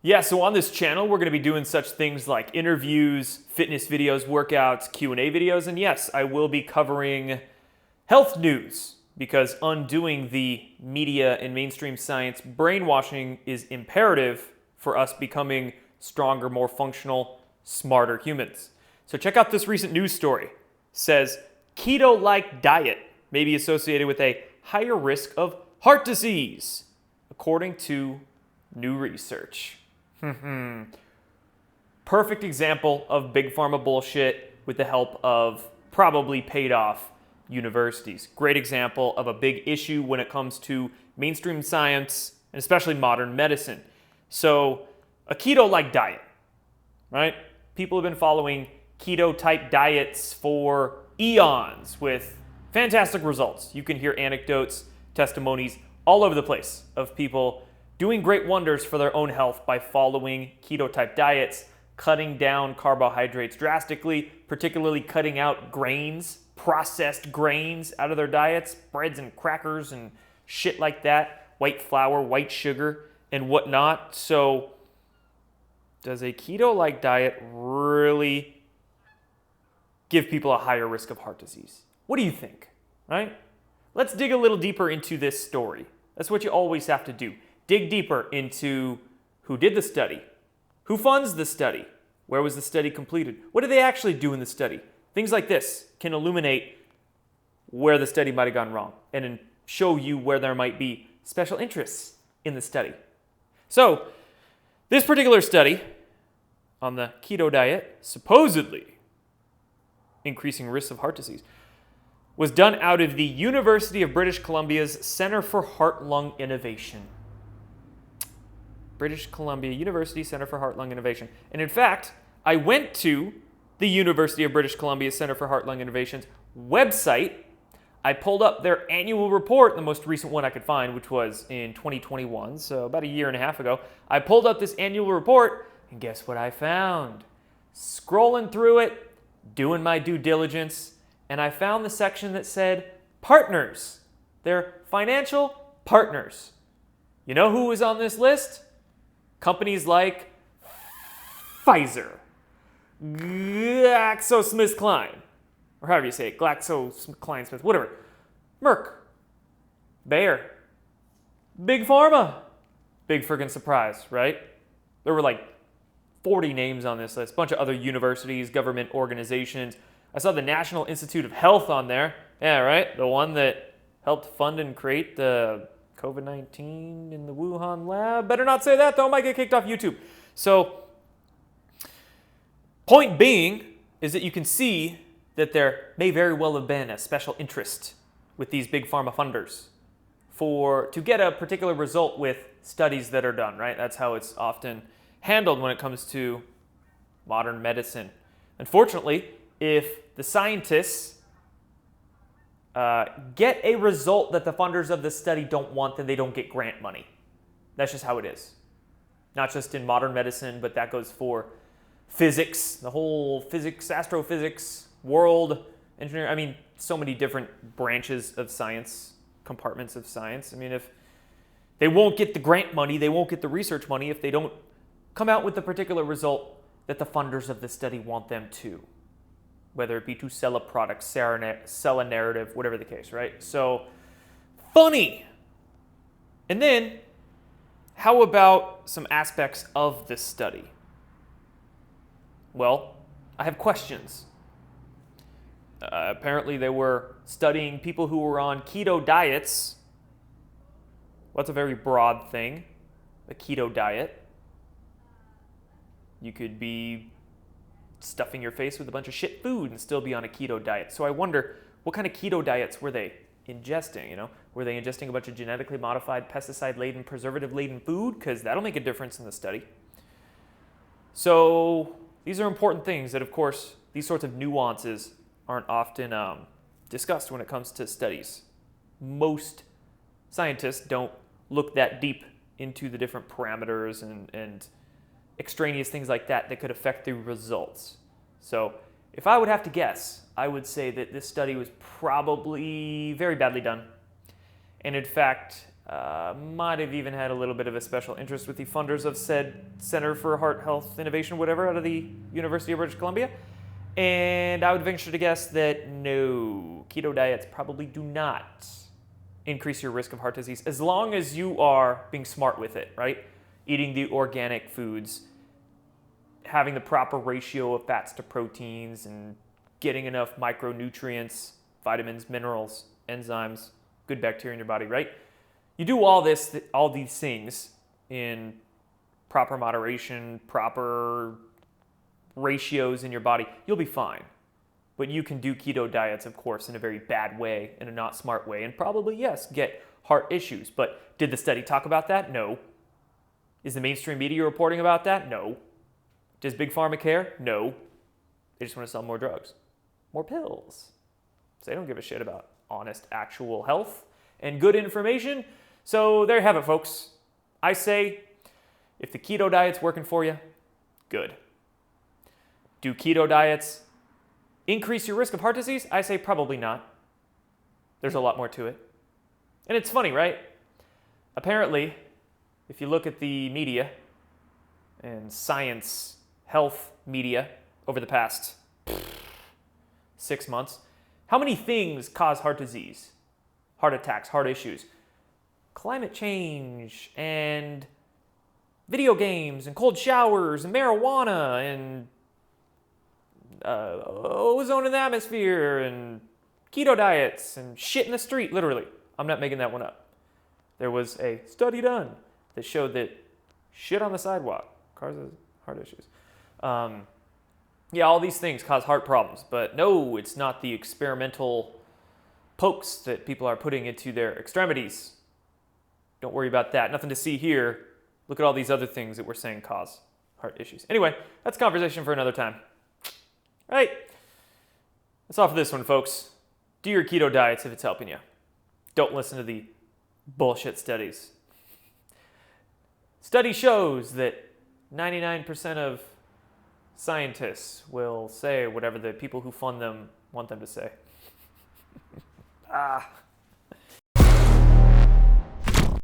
Yeah, so on this channel, we're going to be doing such things like interviews, fitness videos, workouts, Q&A videos, and yes, I will be covering health news because undoing the media and mainstream science brainwashing is imperative for us becoming stronger, more functional, smarter humans. So check out this recent news story. It says, keto-like diet may be associated with a higher risk of heart disease, according to new research. Perfect example of big pharma bullshit with the help of probably paid off universities. Great example of a big issue when it comes to mainstream science and especially modern medicine. So a keto-like diet, right? People have been following keto-type diets for eons with fantastic results. You can hear anecdotes, testimonies all over the place of people doing great wonders for their own health by following keto-type diets, cutting down carbohydrates drastically, particularly cutting out grains, processed grains out of their diets, breads and crackers and shit like that, white flour, white sugar, and whatnot. So does a keto-like diet really give people a higher risk of heart disease? What do you think, right? Let's dig a little deeper into this story. That's what you always have to do. Dig deeper into who did the study, who funds the study, where was the study completed, what did they actually do in the study? Things like this can illuminate where the study might have gone wrong and show you where there might be special interests in the study. So, this particular study on the keto diet, supposedly increasing risks of heart disease, was done out of the University of British Columbia's Center for Heart-Lung Innovation. British Columbia University Center for Heart-Lung Innovation. And in fact, I went to the University of British Columbia Center for Heart-Lung Innovation's website. I pulled up their annual report, the most recent one I could find, which was in 2021, so about a year and a half ago. I pulled up this annual report, and guess what I found? Scrolling through it, doing my due diligence, and I found the section that said partners. They're financial partners. You know who was on this list? Companies like Pfizer, GlaxoSmithKline, or however you say it, GlaxoSmithKline, whatever, Merck, Bayer, Big Pharma. Big friggin' surprise, right? There were like 40 names on this list, a bunch of other universities, government organizations. I saw the National Institute of Health on there. Yeah, right? The one that helped fund and create the COVID-19 in the Wuhan lab. Better not say that, though. I might get kicked off YouTube. So, point being is that you can see that there may very well have been a special interest with these big pharma funders to get a particular result with studies that are done, right? That's how it's often handled when it comes to modern medicine. Unfortunately, if the scientists get a result that the funders of the study don't want, then they don't get grant money. That's just how it is. Not just in modern medicine, but that goes for physics, the whole physics, astrophysics, world, engineering. I mean, so many different branches of science, compartments of science. I mean, if they won't get the grant money, they won't get the research money if they don't come out with the particular result that the funders of the study want them to. Whether it be to sell a product, sell a narrative, whatever the case, right? So, funny. And then, how about some aspects of this study? Well, I have questions. Apparently, they were studying people who were on keto diets. Well, that's a very broad thing, a keto diet. You could be stuffing your face with a bunch of shit food and still be on a keto diet. So I wonder, what kind of keto diets were they ingesting? You know, were they ingesting a bunch of genetically modified, pesticide-laden, preservative-laden food? Because that'll make a difference in the study. So these are important things that, of course, these sorts of nuances aren't often discussed when it comes to studies. Most scientists don't look that deep into the different parameters and extraneous things like that that could affect the results. So if I would have to guess, I would say that this study was probably very badly done. And in fact, Might have even had a little bit of a special interest with the funders of said Center for Heart Health Innovation, whatever, out of the University of British Columbia. And I would venture to guess that no, keto diets probably do not increase your risk of heart disease as long as you are being smart with it, right? Eating the organic foods, having the proper ratio of fats to proteins, and getting enough micronutrients, vitamins, minerals, enzymes, good bacteria in your body, right? You do all these things in proper moderation, proper ratios in your body, you'll be fine. But you can do keto diets, of course, in a very bad way, in a not smart way, and probably, yes, get heart issues. But did the study talk about that? No. Is the mainstream media reporting about that? No. Does Big Pharma care? No. They just want to sell more drugs, more pills. So they don't give a shit about honest, actual health and good information. So there you have it, folks. I say, if the keto diet's working for you, good. Do keto diets increase your risk of heart disease? I say probably not. There's a lot more to it. And it's funny, right? Apparently, if you look at the media and science, health media over the past 6 months, how many things cause heart disease, heart attacks, heart issues? Climate change and video games and cold showers and marijuana and ozone in the atmosphere and keto diets and shit in the street, literally. I'm not making that one up. There was a study done that showed that shit on the sidewalk causes heart issues. Yeah, all these things cause heart problems, but no, it's not the experimental pokes that people are putting into their extremities. Don't worry about that. Nothing to see here. Look at all these other things that we're saying cause heart issues. Anyway, that's a conversation for another time. All right. That's all for this one, folks. Do your keto diets if it's helping you. Don't listen to the bullshit studies. Study shows that 99% of scientists will say whatever the people who fund them want them to say.